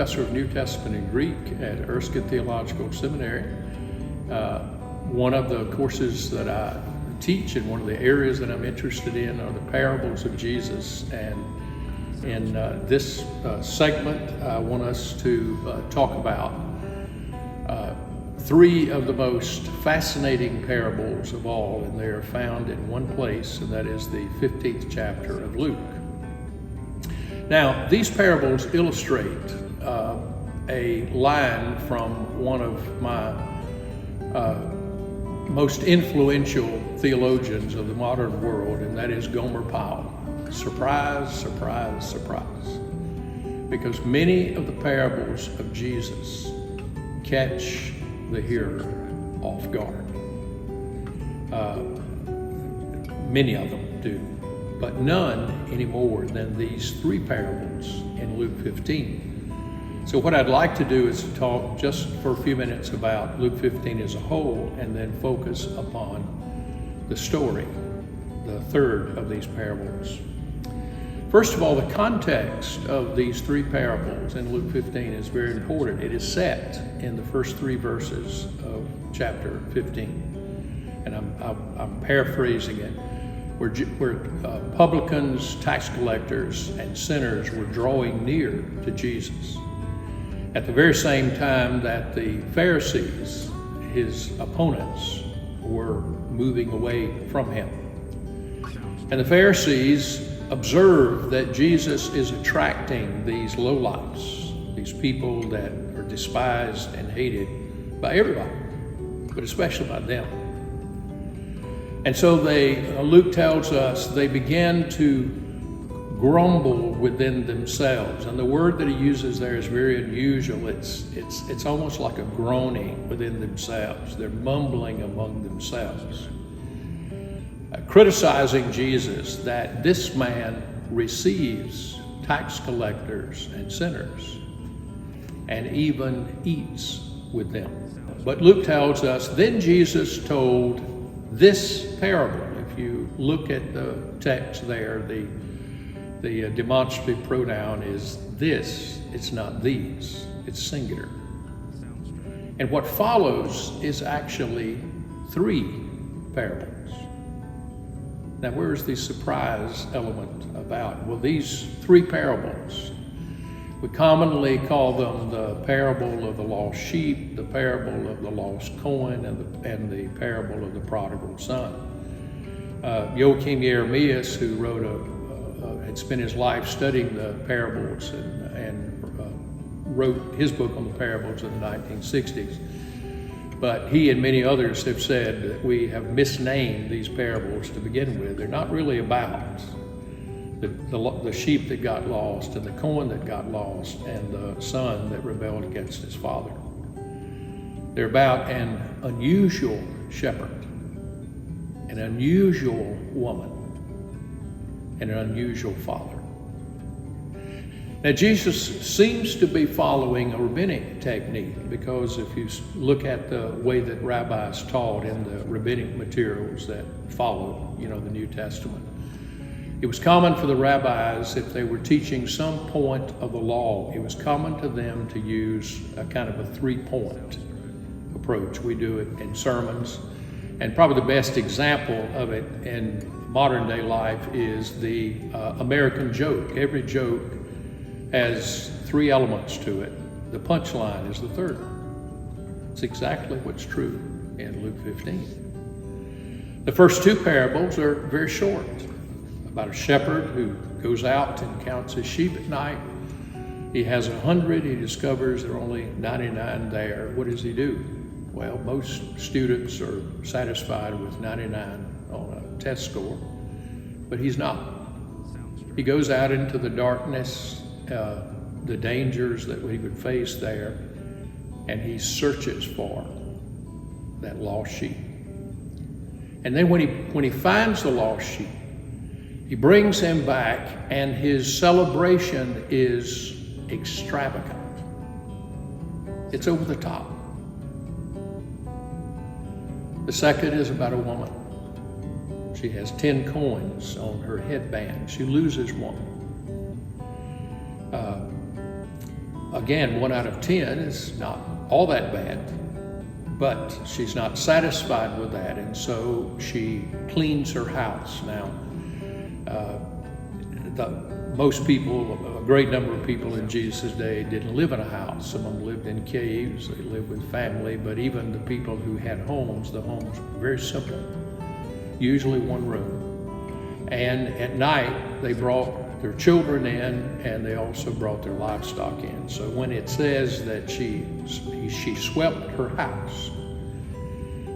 professor of New Testament and Greek at Erskine Theological Seminary. One of the courses that I teach and one of the areas that I'm interested in are the parables of Jesus. And in this segment, I want us to talk about three of the most fascinating parables of all, and they are found in one place, and that is the 15th chapter of Luke. Now, these parables illustrate a line from one of my most influential theologians of the modern world, and that is Gomer Powell. Surprise, surprise, surprise. Because many of the parables of Jesus catch the hearer off guard. Many of them do, but none any more than these three parables in Luke 15. So what I'd like to do is to talk just for a few minutes about Luke 15 as a whole, and then focus upon the story, the third of these parables. First of all, the context of these three parables in Luke 15 is very important. It is set in the first three verses of chapter 15. And I'm paraphrasing it, where publicans, tax collectors, and sinners were drawing near to Jesus. At the very same time that the Pharisees, his opponents, were moving away from him. And the Pharisees observe that Jesus is attracting these lowlifes, these people that are despised and hated by everybody, but especially by them. And so Luke tells us, they began to grumble within themselves. And the word that he uses there is very unusual. It's almost like a groaning within themselves. They're mumbling among themselves, criticizing Jesus that this man receives tax collectors and sinners and even eats with them. But Luke tells us, then Jesus told this parable. If you look at the text there, the demonstrative pronoun is this, it's not these, it's singular. And what follows is actually three parables. Now, where's the surprise element about? Well, these three parables, we commonly call them the parable of the lost sheep, the parable of the lost coin, and the parable of the prodigal son. Joachim Jeremias, who had spent his life studying the parables and wrote his book on the parables in the 1960s. But he and many others have said that we have misnamed these parables to begin with. They're not really about the sheep that got lost and the coin that got lost and the son that rebelled against his father. They're about an unusual shepherd, an unusual woman, and an unusual father. Now, Jesus seems to be following a rabbinic technique, because if you look at the way that rabbis taught in the rabbinic materials that followed, the New Testament, it was common for the rabbis, if they were teaching some point of the law, it was common to them to use a kind of a three-point approach. We do it in sermons, and probably the best example of it in modern day life is the American joke. Every joke has three elements to it. The punchline is the third one. It's exactly what's true in Luke 15. The first two parables are very short, about a shepherd who goes out and counts his sheep at night. He has 100, he discovers there are only 99 there. What does he do? Well, most students are satisfied with 99 on a test score, but he's not. He goes out into the darkness, the dangers that we would face there, and he searches for that lost sheep. And then when he finds the lost sheep, he brings him back, and his celebration is extravagant. It's over the top. The second is about a woman. She has 10 coins on her headband. She loses one. A again, 1 out of 10 is not all that bad, but she's not satisfied with that, and so she cleans her house. Now, most people, a great number of people in Jesus' day didn't live in a house. Some of them lived in caves, they lived with family, but even the people who had homes, the homes were very simple, usually one room. And at night, they brought their children in, and they also brought their livestock in. So when it says that she swept her house,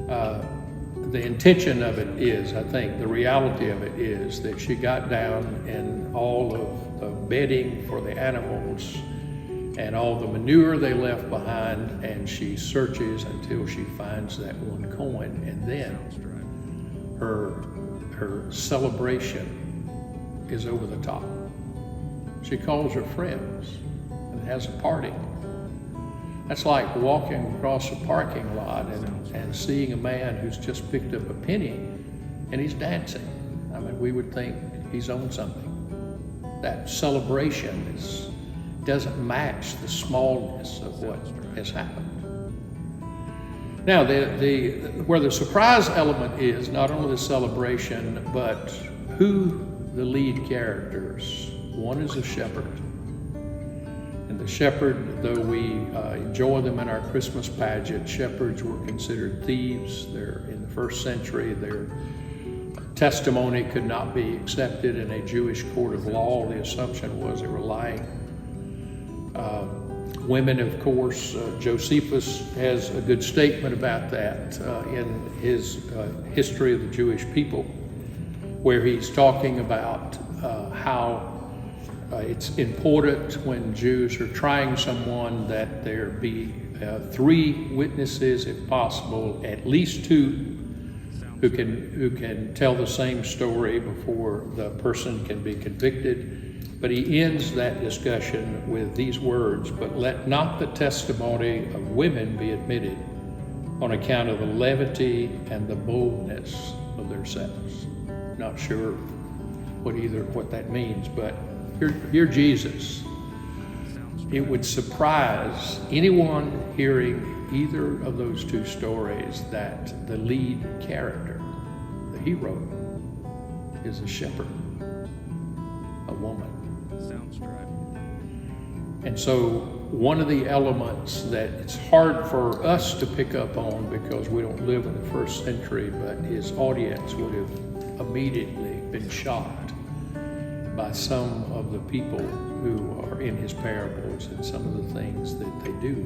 the intention of it is, I think, the reality of it is that she got down and all of the bedding for the animals and all the manure they left behind, and she searches until she finds that one coin, and then her celebration is over the top. She calls her friends and has a party. That's like walking across a parking lot and seeing a man who's just picked up a penny and he's dancing. I mean, we would think he's on something. That celebration doesn't match the smallness of what has happened. Now, where the surprise element is not only the celebration, but who the lead characters. One is a shepherd. And the shepherd, though we enjoy them in our Christmas pageant, shepherds were considered thieves. They're in the first century. Their testimony could not be accepted in a Jewish court of law. The assumption was they were lying. Women, of course, Josephus has a good statement about that in his history of the Jewish people, where he's talking about how it's important when Jews are trying someone that there be 3 witnesses, if possible, at least 2 who can tell the same story before the person can be convicted. But he ends that discussion with these words, "But let not the testimony of women be admitted on account of the levity and the boldness of their sex." Not sure what that means, but hear Jesus. It would surprise anyone hearing either of those 2 stories that the lead character, the hero, is a shepherd, a woman. And so one of the elements that it's hard for us to pick up on because we don't live in the first century, but his audience would have immediately been shocked by some of the people who are in his parables and some of the things that they do.